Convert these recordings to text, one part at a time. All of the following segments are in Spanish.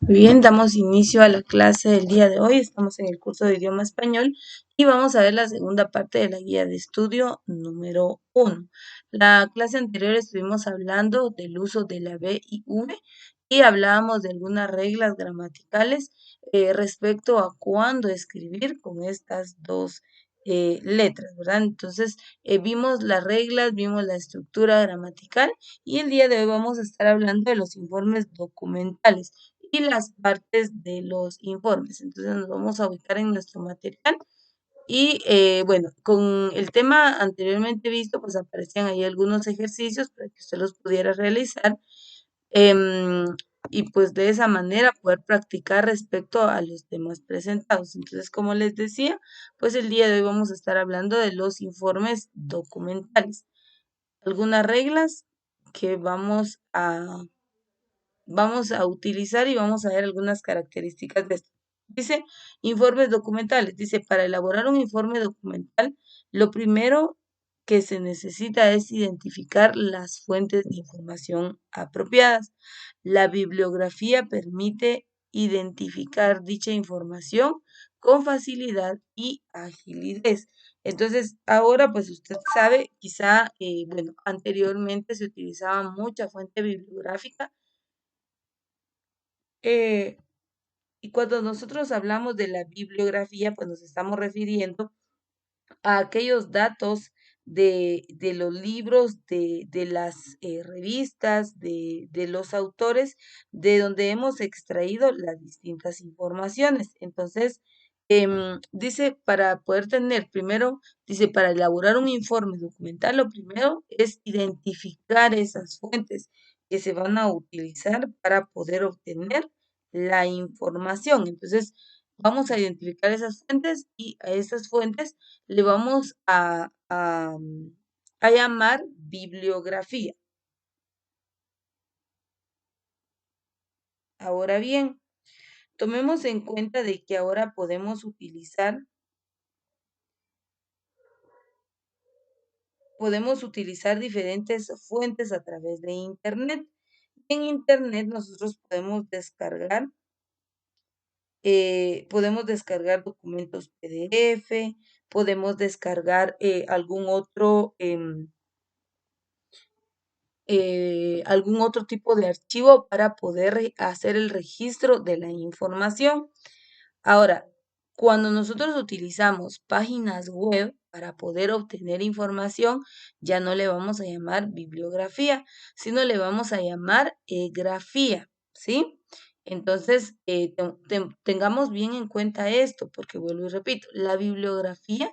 Muy bien, damos inicio a la clase del día de hoy. Estamos en el curso de idioma español y vamos a ver la segunda parte de la guía de estudio número 1. La clase anterior estuvimos hablando del uso de la B y V y hablábamos de algunas reglas gramaticales respecto a cuándo escribir con estas dos letras, ¿verdad? Entonces, vimos las reglas, vimos la estructura gramatical y el día de hoy vamos a estar hablando de los informes documentales y las partes de los informes. Entonces nos vamos a ubicar en nuestro material y bueno, con el tema anteriormente visto, pues aparecían ahí algunos ejercicios para que usted los pudiera realizar em, y pues de esa manera poder practicar respecto a los temas presentados. Entonces, como les decía, pues el día de hoy vamos a estar hablando de los informes documentales. Algunas reglas que vamos a utilizar y vamos a ver algunas características de esto. Dice informes documentales. Dice, para elaborar un informe documental, lo primero que se necesita es identificar las fuentes de información apropiadas. La bibliografía permite identificar dicha información con facilidad y agilidad. Entonces, ahora pues usted sabe, quizá, bueno, anteriormente se utilizaba mucha fuente bibliográfica eh, y cuando nosotros hablamos de la bibliografía, pues nos estamos refiriendo a aquellos datos de los libros, de las revistas, de los autores, de donde hemos extraído las distintas informaciones. Entonces, dice, para poder tener, primero, dice, para elaborar un informe documental, lo primero es identificar esas fuentes que se van a utilizar para poder obtener la información. Entonces, vamos a identificar esas fuentes y a esas fuentes le vamos a llamar bibliografía. Ahora bien, tomemos en cuenta de que ahora podemos utilizar diferentes fuentes a través de Internet. En Internet nosotros podemos descargar documentos PDF, podemos descargar algún otro tipo de archivo para poder hacer el registro de la información. Ahora, cuando nosotros utilizamos páginas web para poder obtener información, ya no le vamos a llamar bibliografía, sino le vamos a llamar grafía, ¿sí? Entonces, tengamos bien en cuenta esto, porque vuelvo y repito, la bibliografía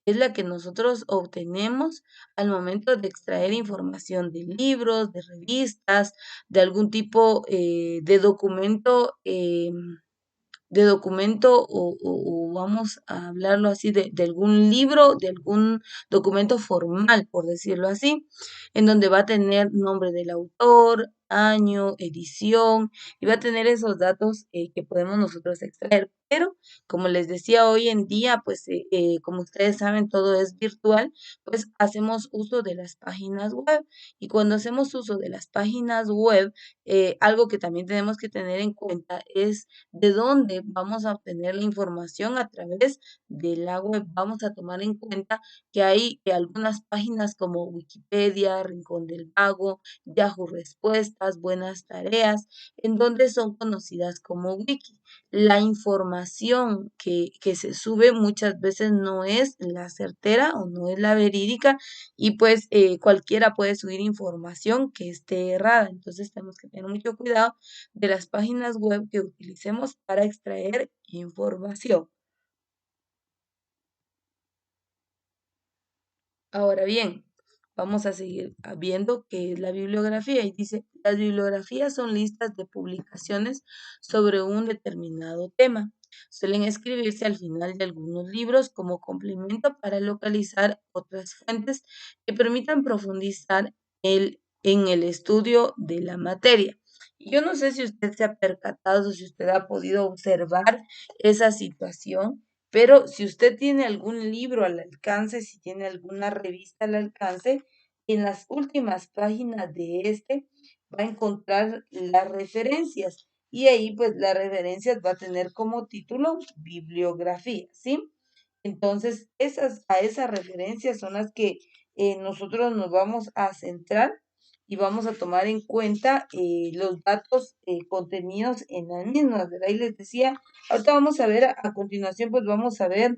es la que nosotros obtenemos al momento de extraer información de libros, de revistas, de algún tipo de documento o vamos a hablarlo así, de algún libro, de algún documento formal, por decirlo así, en donde va a tener nombre del autor, año, edición, y va a tener esos datos que podemos nosotros extraer. Pero, como les decía, hoy en día, pues, como ustedes saben, todo es virtual, pues hacemos uso de las páginas web. Y cuando hacemos uso de las páginas web, algo que también tenemos que tener en cuenta es de dónde vamos a obtener la información a través de la web. Vamos a tomar en cuenta que hay algunas páginas como Wikipedia, Rincón del Vago, Yahoo Respuestas, Buenas Tareas, en donde son conocidas como wiki. La información que se sube muchas veces no es la certera o no es la verídica y pues cualquiera puede subir información que esté errada. Entonces tenemos que tener mucho cuidado de las páginas web que utilicemos para extraer información. Ahora bien, vamos a seguir viendo qué es la bibliografía y dice, las bibliografías son listas de publicaciones sobre un determinado tema. Suelen escribirse al final de algunos libros como complemento para localizar otras fuentes que permitan profundizar en el estudio de la materia. Yo no sé si usted se ha percatado, si usted ha podido observar esa situación, pero si usted tiene algún libro al alcance, si tiene alguna revista al alcance, en las últimas páginas de este va a encontrar las referencias. y ahí pues las referencias va a tener como título bibliografía, ¿sí? Entonces, a esas referencias son las que nosotros nos vamos a centrar y vamos a tomar en cuenta los datos contenidos en las mismas, ¿verdad? Y les decía, ahorita vamos a ver, a continuación, pues vamos a ver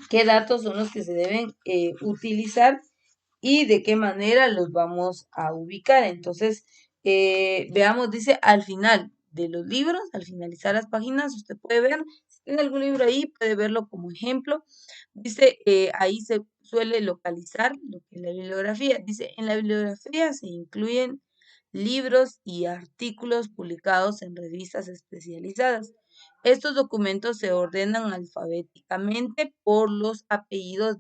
qué datos son los que se deben utilizar y de qué manera los vamos a ubicar. Entonces, veamos, dice al final de los libros, al finalizar las páginas, usted puede ver, si tiene algún libro ahí, puede verlo como ejemplo. Dice, ahí se suele localizar lo que es la bibliografía. Dice, en la bibliografía se incluyen libros y artículos publicados en revistas especializadas. Estos documentos se ordenan alfabéticamente por los apellidos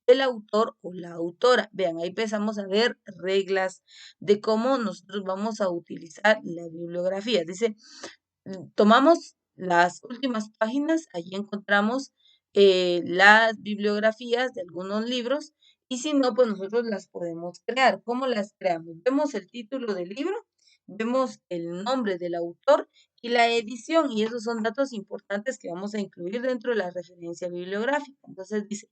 del autor o la autora. Vean, ahí empezamos a ver reglas de cómo nosotros vamos a utilizar la bibliografía. Dice, tomamos las últimas páginas, allí encontramos las bibliografías de algunos libros y si no, pues nosotros las podemos crear. ¿Cómo las creamos? Vemos el título del libro, vemos el nombre del autor y la edición y esos son datos importantes que vamos a incluir dentro de la referencia bibliográfica. Entonces dice,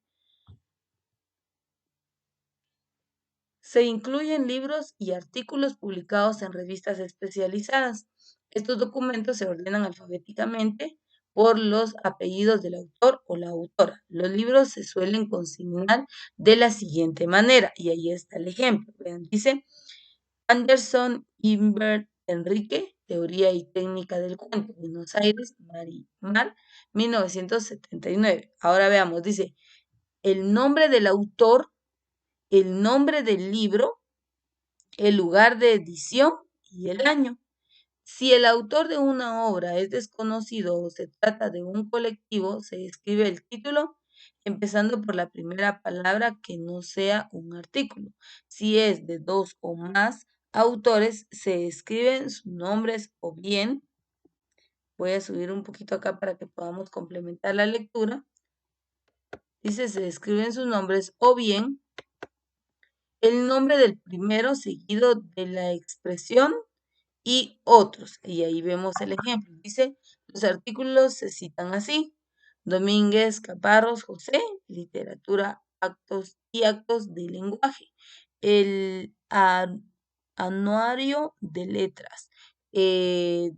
se incluyen libros y artículos publicados en revistas especializadas. Estos documentos se ordenan alfabéticamente por los apellidos del autor o la autora. Los libros se suelen consignar de la siguiente manera, y ahí está el ejemplo. Vean, dice Anderson Imbert Enrique, Teoría y Técnica del Cuento, Buenos Aires, Mar, 1979. Ahora veamos, dice el nombre del autor, el nombre del libro, el lugar de edición y el año. Si el autor de una obra es desconocido o se trata de un colectivo, se escribe el título empezando por la primera palabra que no sea un artículo. Si es de dos o más autores, se escriben sus nombres o bien, voy a subir un poquito acá para que podamos complementar la lectura, dice se escriben sus nombres o bien el nombre del primero seguido de la expresión y otros. Y ahí vemos el ejemplo. Dice, los artículos se citan así. Domínguez, Caparrós, José, literatura, actos y actos de lenguaje. El anuario de letras. eh,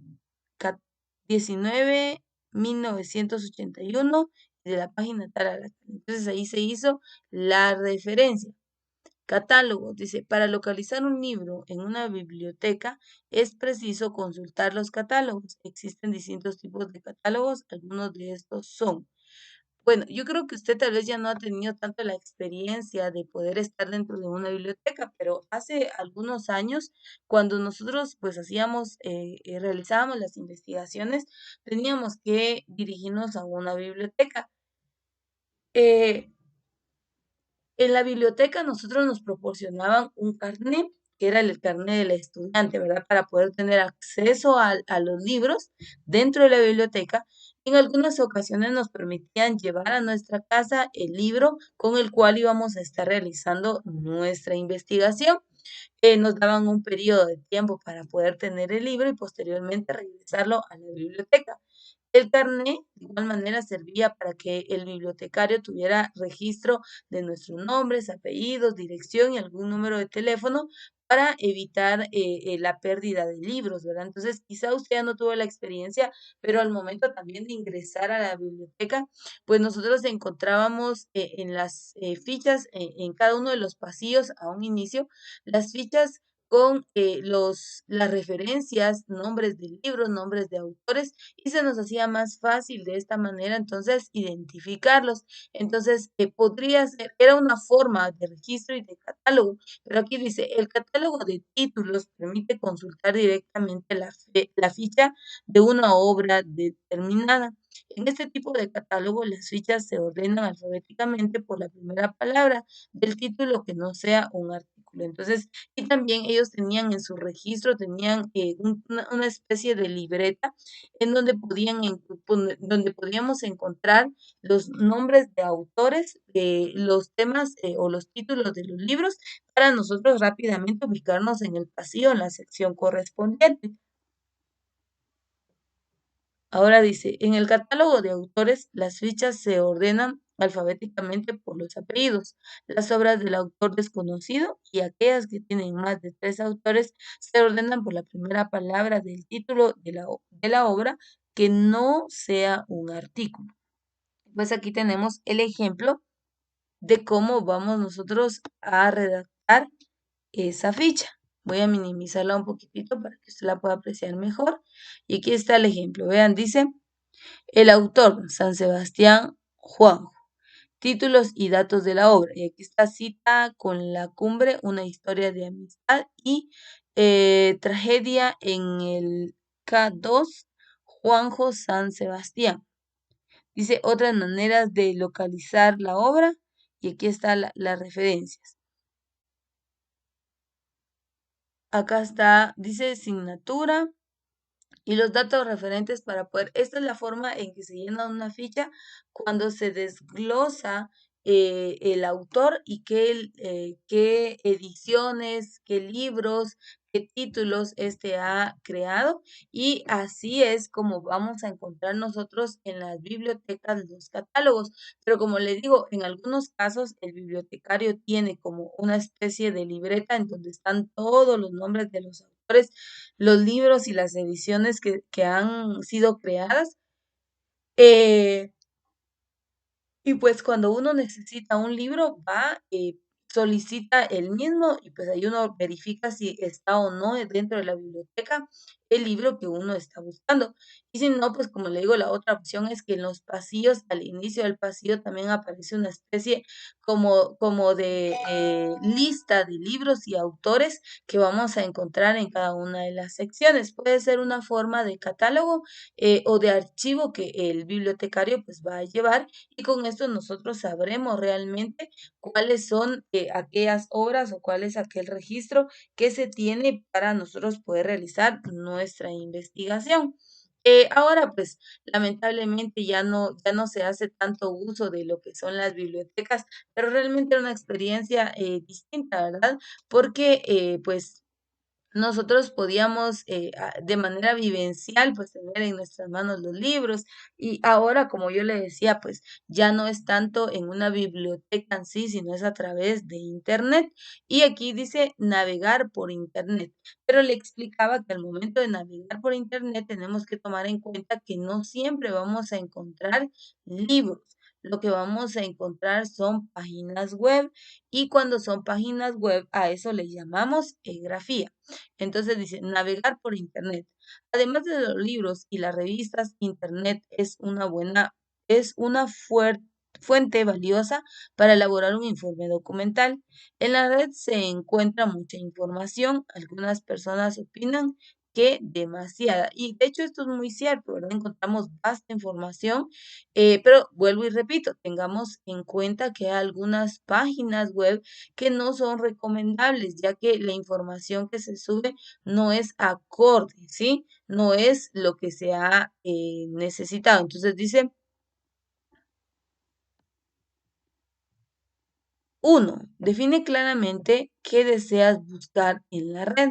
19, 1981, de la página tal a la tal. Entonces ahí se hizo la referencia. Catálogos. Dice, para localizar un libro en una biblioteca es preciso consultar los catálogos. Existen distintos tipos de catálogos. Algunos de estos son. Bueno, yo creo que usted tal vez ya no ha tenido tanto la experiencia de poder estar dentro de una biblioteca, pero hace algunos años, cuando nosotros pues hacíamos, realizábamos las investigaciones, teníamos que dirigirnos a una biblioteca. Eh, En la biblioteca nosotros nos proporcionaban un carnet, que era el carnet del estudiante, ¿verdad? Para poder tener acceso a los libros dentro de la biblioteca. En algunas ocasiones nos permitían llevar a nuestra casa el libro con el cual íbamos a estar realizando nuestra investigación. Nos daban un periodo de tiempo para poder tener el libro y posteriormente regresarlo a la biblioteca. El carnet, de igual manera, servía para que el bibliotecario tuviera registro de nuestros nombres, apellidos, dirección y algún número de teléfono para evitar la pérdida de libros, ¿verdad? Entonces, quizá usted ya no tuvo la experiencia, pero al momento también de ingresar a la biblioteca, pues nosotros encontrábamos en las fichas, en cada uno de los pasillos a un inicio, las fichas con las referencias, nombres de libros, nombres de autores, y se nos hacía más fácil de esta manera entonces identificarlos. Entonces, podría ser, era una forma de registro y de catálogo, pero aquí dice, el catálogo de títulos permite consultar directamente la ficha de una obra determinada. En este tipo de catálogo, las fichas se ordenan alfabéticamente por la primera palabra del título que no sea un artículo. Entonces, y también ellos tenían en su registro, tenían una especie de libreta en donde donde podíamos encontrar los nombres de autores, los temas o los títulos de los libros para nosotros rápidamente ubicarnos en el pasillo, en la sección correspondiente. Ahora dice, en el catálogo de autores, las fichas se ordenan alfabéticamente por los apellidos. Las obras del autor desconocido y aquellas que tienen más de 3 autores se ordenan por la primera palabra del título de la obra que no sea un artículo. Pues aquí tenemos el ejemplo de cómo vamos nosotros a redactar esa ficha. Voy a minimizarla un poquitito para que usted la pueda apreciar mejor. Y aquí está el ejemplo. Vean, dice el autor, San Sebastián Juanjo. Títulos y datos de la obra. Y aquí está cita con la cumbre, una historia de amistad y tragedia en el K2, Juanjo San Sebastián. Dice otras maneras de localizar la obra y aquí están las referencias. Acá está, dice signatura y los datos referentes para poder, esta es la forma en que se llena una ficha cuando se desglosa el autor y qué ediciones, qué libros, qué títulos este ha creado y así es como vamos a encontrar nosotros en las bibliotecas los catálogos. Pero como le digo, en algunos casos el bibliotecario tiene como una especie de libreta en donde están todos los nombres de los autores, los libros y las ediciones que han sido creadas. eh, y pues cuando uno necesita un libro, va, solicita el mismo y pues ahí uno verifica si está o no dentro de la biblioteca el libro que uno está buscando. Y si no, pues como le digo, la otra opción es que en los pasillos, al inicio del pasillo también aparece una especie como de lista de libros y autores que vamos a encontrar en cada una de las secciones. Puede ser una forma de catálogo o de archivo que el bibliotecario pues va a llevar y con esto nosotros sabremos realmente cuáles son aquellas obras o cuál es aquel registro que se tiene para nosotros poder realizar nuestra investigación. Ahora, pues, lamentablemente ya no se hace tanto uso de lo que son las bibliotecas, pero realmente era una experiencia distinta, ¿verdad? Porque, pues, nosotros podíamos de manera vivencial pues tener en nuestras manos los libros y ahora como yo le decía pues ya no es tanto en una biblioteca en sí sino es a través de internet y aquí dice navegar por internet, pero le explicaba que al momento de navegar por internet tenemos que tomar en cuenta que no siempre vamos a encontrar libros. Lo que vamos a encontrar son páginas web y cuando son páginas web a eso le llamamos grafía. Entonces dice, navegar por Internet. Además de los libros y las revistas, Internet es una fuente valiosa para elaborar un informe documental. En la red se encuentra mucha información. Algunas personas opinan que demasiada. Y de hecho esto es muy cierto, ¿verdad? Encontramos vasta información, pero vuelvo y repito, tengamos en cuenta que hay algunas páginas web que no son recomendables, ya que la información que se sube no es acorde, ¿sí? No es lo que se ha necesitado. Entonces dice, 1. Define claramente qué deseas buscar en la red.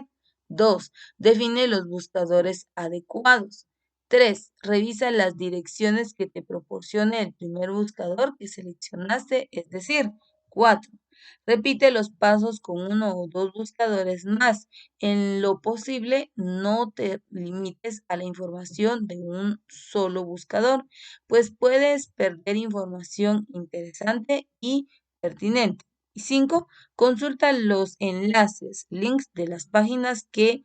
2. Define los buscadores adecuados. 3. Revisa las direcciones que te proporcione el primer buscador que seleccionaste, es decir, 4. Repite los pasos con uno o dos buscadores más. En lo posible, no te limites a la información de un solo buscador, pues puedes perder información interesante y pertinente. Y 5, consulta los enlaces, links de las páginas que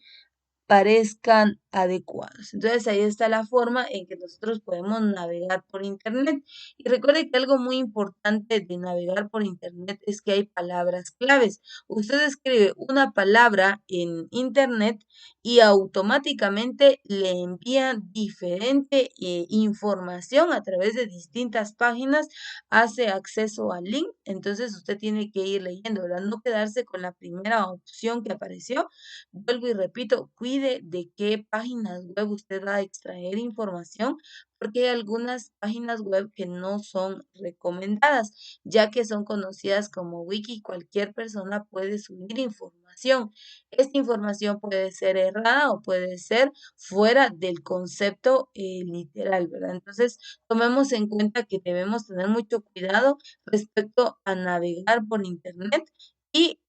parezcan adecuados. Entonces ahí está la forma en que nosotros podemos navegar por Internet. Y recuerde que algo muy importante de navegar por Internet es que hay palabras claves. Usted escribe una palabra en Internet y automáticamente le envían diferente información a través de distintas páginas, hace acceso al link, entonces usted tiene que ir leyendo, ¿verdad? No quedarse con la primera opción que apareció. Vuelvo y repito, cuide olvide de qué páginas web usted va a extraer información, porque hay algunas páginas web que no son recomendadas, ya que son conocidas como wiki. Cualquier persona puede subir información. Esta información puede ser errada o puede ser fuera del concepto literal, ¿verdad? Entonces, tomemos en cuenta que debemos tener mucho cuidado respecto a navegar por Internet y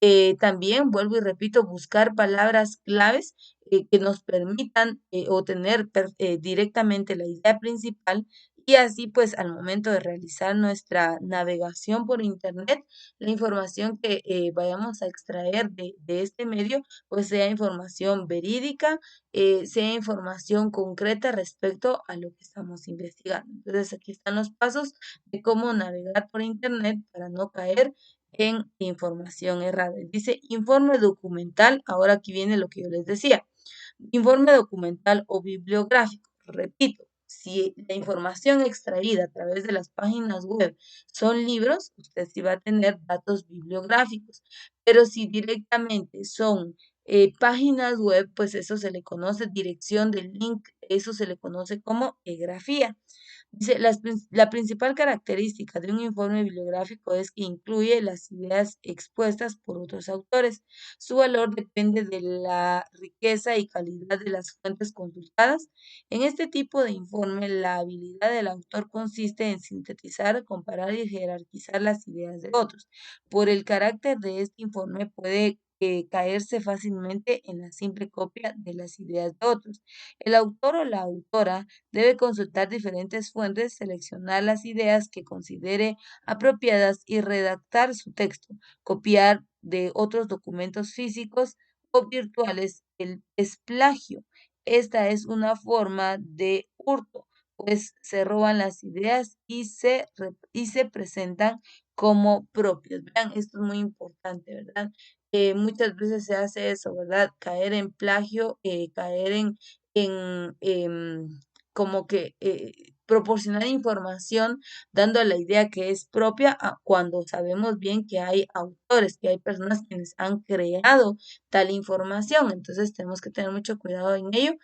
también, vuelvo y repito, buscar palabras claves que nos permitan obtener directamente la idea principal y así pues al momento de realizar nuestra navegación por Internet, la información que vayamos a extraer de este medio pues sea información verídica, sea información concreta respecto a lo que estamos investigando. Entonces aquí están los pasos de cómo navegar por Internet para no caer en información errada. Dice informe documental, ahora aquí viene lo que yo les decía. Informe documental o bibliográfico. Repito, si la información extraída a través de las páginas web son libros, usted sí va a tener datos bibliográficos. Pero si directamente son páginas web, pues eso se le conoce dirección del link, eso se le conoce como grafía. Dice, la principal característica de un informe bibliográfico es que incluye las ideas expuestas por otros autores. Su valor depende de la riqueza y calidad de las fuentes consultadas. En este tipo de informe, la habilidad del autor consiste en sintetizar, comparar y jerarquizar las ideas de otros. Por el carácter de este informe puede caerse fácilmente en la simple copia de las ideas de otros. El autor o la autora debe consultar diferentes fuentes, seleccionar las ideas que considere apropiadas y redactar su texto. Copiar de otros documentos físicos o virtuales es plagio. Esta es una forma de hurto, pues se roban las ideas y se presentan como propios. Vean, esto es muy importante, ¿verdad? Muchas veces se hace eso, ¿verdad? Caer en plagio, caer en como que proporcionar información dando la idea que es propia cuando sabemos bien que hay autores, que hay personas quienes han creado tal información. Entonces tenemos que tener mucho cuidado en ello.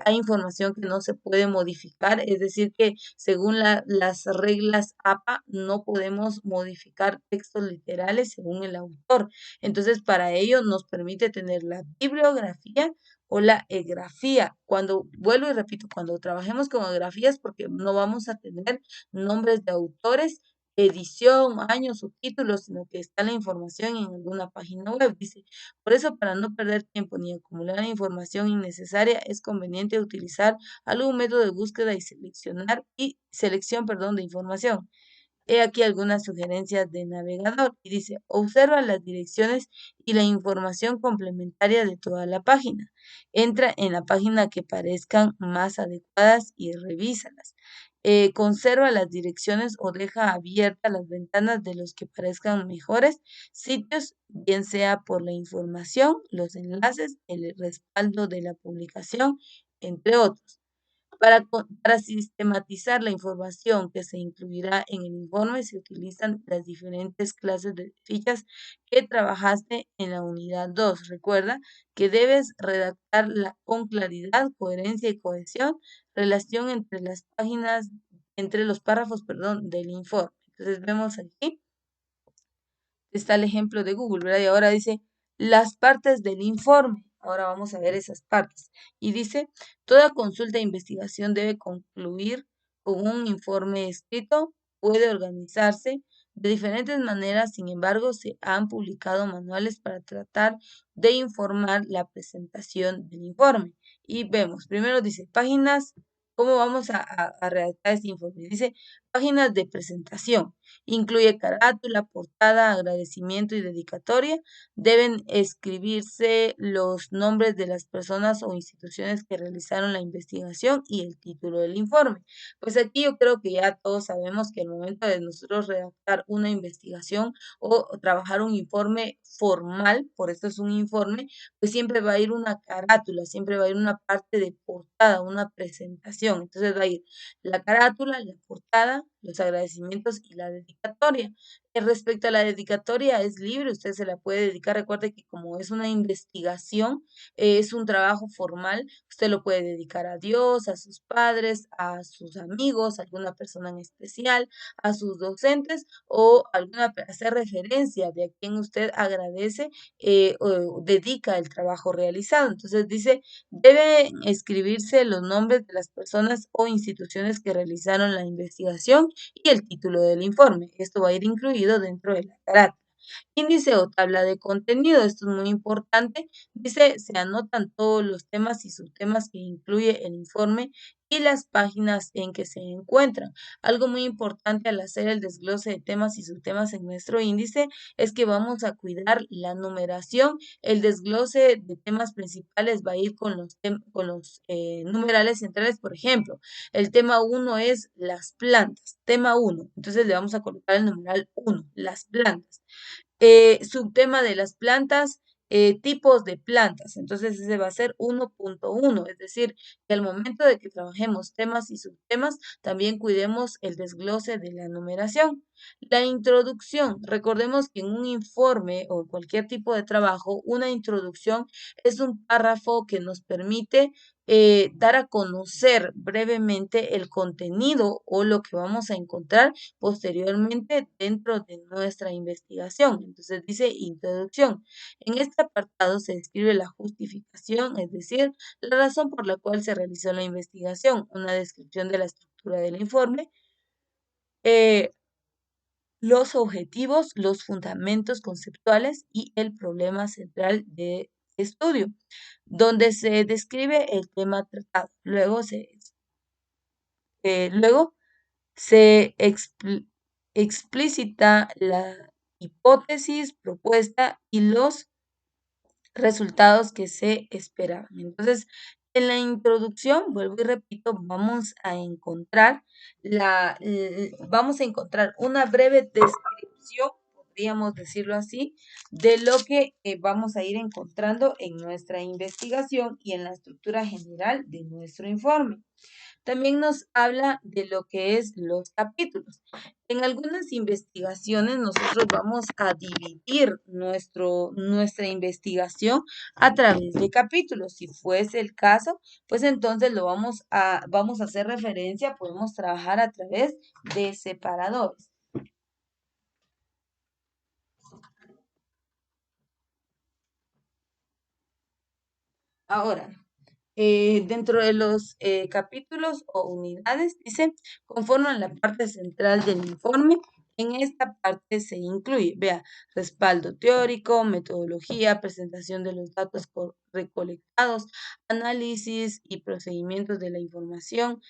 Hay información que no se puede modificar, es decir, que según las reglas APA no podemos modificar textos literales según el autor. Entonces, para ello nos permite tener la bibliografía o la grafía. Cuando, vuelvo y repito, cuando trabajemos con grafías, porque no vamos a tener nombres de autores, edición, años, subtítulos, sino que está la información en alguna página web. Dice, por eso, para no perder tiempo ni acumular información innecesaria, es conveniente utilizar algún método de búsqueda y selección, perdón, de información. He aquí algunas sugerencias de navegador y dice, observa las direcciones y la información complementaria de toda la página. Entra en la página que parezcan más adecuadas y revísalas. Conserva las direcciones o deja abiertas las ventanas de los que parezcan mejores sitios, bien sea por la información, los enlaces, el respaldo de la publicación, entre otros. Para sistematizar la información que se incluirá en el informe, se utilizan las diferentes clases de fichas que trabajaste en la unidad 2. Recuerda que debes redactarla con claridad, coherencia y cohesión, relación entre las páginas, entre los párrafos, perdón, del informe. Entonces vemos aquí está el ejemplo de Google, ¿verdad? Y ahora dice las partes del informe. Ahora vamos a ver esas partes. Y dice, toda consulta e investigación debe concluir con un informe escrito, puede organizarse de diferentes maneras, sin embargo, se han publicado manuales para tratar de informar la presentación del informe. Y vemos, primero dice, páginas, ¿cómo vamos a redactar este informe? Dice, páginas de presentación. Incluye carátula, portada, agradecimiento y dedicatoria. Deben escribirse los nombres de las personas o instituciones que realizaron la investigación y el título del informe. Pues aquí yo creo que ya todos sabemos que al momento de nosotros redactar una investigación o trabajar un informe formal, por esto es un informe, pues siempre va a ir una carátula, siempre va a ir una parte de portada, una presentación. Entonces va a ir la carátula, la portada, los agradecimientos y la dedicatoria. Respecto a la dedicatoria, es libre, usted se la puede dedicar. Recuerde que como es una investigación, es un trabajo formal, usted lo puede dedicar a Dios, a sus padres, a sus amigos, a alguna persona en especial, a sus docentes o hacer referencia de a quien usted agradece o dedica el trabajo realizado. Entonces dice, debe escribirse los nombres de las personas o instituciones que realizaron la investigación y el título del informe. Esto va a ir incluido dentro de la carátula. Índice o tabla de contenido, esto es muy importante. Dice, se anotan todos los temas y subtemas que incluye el informe y las páginas en que se encuentran. Algo muy importante al hacer el desglose de temas y subtemas en nuestro índice es que vamos a cuidar la numeración. El desglose de temas principales va a ir con los numerales centrales. Por ejemplo, el tema 1 es las plantas, tema 1. Entonces le vamos a colocar el numeral 1, las plantas. Subtema de las plantas, tipos de plantas. Entonces ese va a ser 1.1, es decir, que al momento de que trabajemos temas y subtemas, también cuidemos el desglose de la numeración. La introducción. Recordemos que en un informe o cualquier tipo de trabajo, una introducción es un párrafo que nos permite dar a conocer brevemente el contenido o lo que vamos a encontrar posteriormente dentro de nuestra investigación. Entonces dice introducción. En este apartado se describe la justificación, es decir, la razón por la cual se realizó la investigación, una descripción de la estructura del informe, eh, los objetivos, los fundamentos conceptuales y el problema central de estudio, donde se describe el tema tratado. Luego se explicita la hipótesis propuesta y los resultados que se esperaban. Entonces, en la introducción, vuelvo y repito, vamos a encontrar una breve descripción, podríamos decirlo así, de lo que vamos a ir encontrando en nuestra investigación y en la estructura general de nuestro informe. También nos habla de lo que es los capítulos. En algunas investigaciones nosotros vamos a dividir nuestra investigación a través de capítulos. Si fuese el caso, pues entonces vamos a hacer referencia, podemos trabajar a través de separadores. Ahora, dentro de los capítulos o unidades, dice, conforman la parte central del informe. En esta parte se incluye, vea, respaldo teórico, metodología, presentación de los datos recolectados, análisis y procedimientos de la información,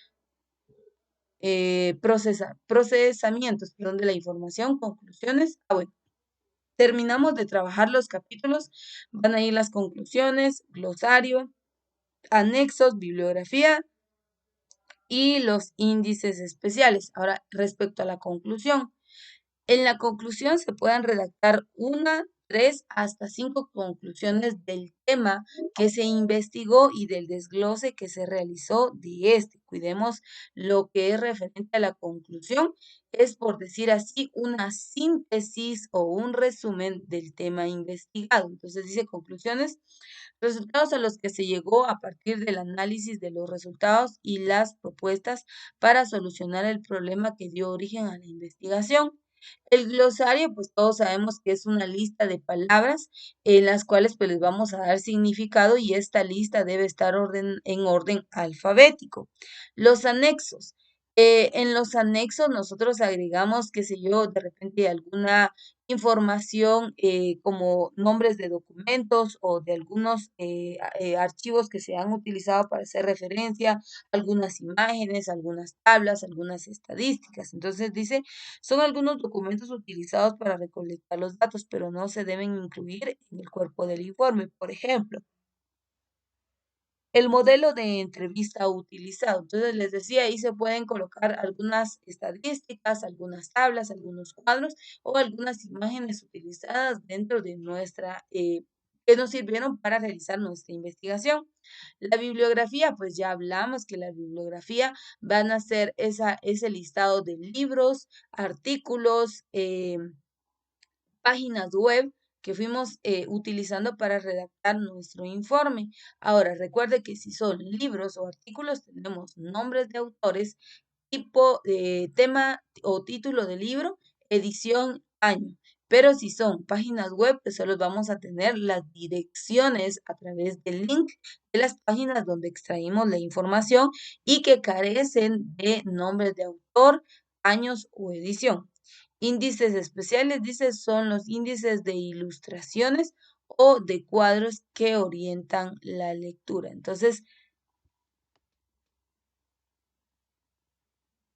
procesamientos, perdón, de la información, conclusiones. Bueno, terminamos de trabajar los capítulos, van a ir las conclusiones, glosario, anexos, bibliografía y los índices especiales. Ahora, respecto a la conclusión, en la conclusión se pueden redactar una, tres, hasta cinco conclusiones del tema que se investigó y del desglose que se realizó de este. Cuidemos lo que es referente a la conclusión, es por decir así, una síntesis o un resumen del tema investigado. Entonces dice conclusiones, resultados a los que se llegó a partir del análisis de los resultados y las propuestas para solucionar el problema que dio origen a la investigación. El glosario, pues todos sabemos que es una lista de palabras en las cuales pues les vamos a dar significado y esta lista debe estar en orden alfabético. Los anexos. En los anexos nosotros agregamos, qué sé yo, de repente alguna información como nombres de documentos o de algunos archivos que se han utilizado para hacer referencia, algunas imágenes, algunas tablas, algunas estadísticas. Entonces dice, son algunos documentos utilizados para recolectar los datos, pero no se deben incluir en el cuerpo del informe. Por ejemplo, el modelo de entrevista utilizado. Entonces, les decía, ahí se pueden colocar algunas estadísticas, algunas tablas, algunos cuadros o algunas imágenes utilizadas dentro de que nos sirvieron para realizar nuestra investigación. La bibliografía, pues ya hablamos que la bibliografía van a ser ese listado de libros, artículos, páginas web que fuimos utilizando para redactar nuestro informe. Ahora, recuerde que si son libros o artículos, tenemos nombres de autores, tipo, tema o título de libro, edición, año. Pero si son páginas web, pues solo vamos a tener las direcciones a través del link de las páginas donde extraímos la información y que carecen de nombres de autor, años o edición. Índices especiales, dice, son los índices de ilustraciones o de cuadros que orientan la lectura. Entonces,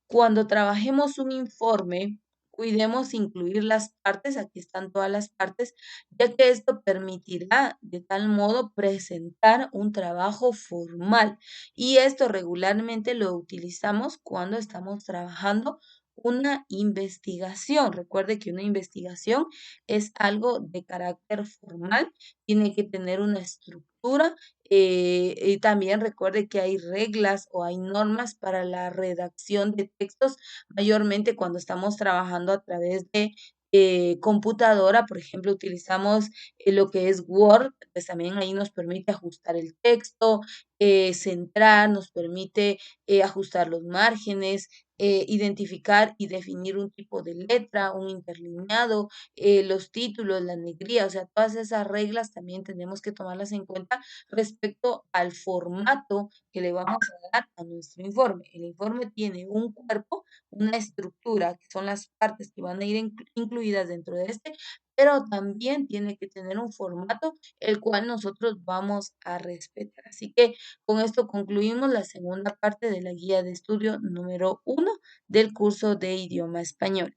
cuando trabajemos un informe, cuidemos incluir las partes, aquí están todas las partes, ya que esto permitirá de tal modo presentar un trabajo formal. Y esto regularmente lo utilizamos cuando estamos trabajando una investigación. Recuerde que una investigación es algo de carácter formal, tiene que tener una estructura y también recuerde que hay reglas o hay normas para la redacción de textos, mayormente cuando estamos trabajando a través de computadora, por ejemplo, utilizamos lo que es Word, pues también ahí nos permite ajustar el texto, centrar, nos permite ajustar los márgenes, identificar y definir un tipo de letra, un interlineado, los títulos, la negría, o sea, todas esas reglas también tenemos que tomarlas en cuenta respecto al formato que le vamos a dar a nuestro informe. El informe tiene un cuerpo, una estructura, que son las partes que van a ir incluidas dentro de este, pero también tiene que tener un formato el cual nosotros vamos a respetar. Así que con esto concluimos la segunda parte de la guía de estudio número 1 del curso de idioma español.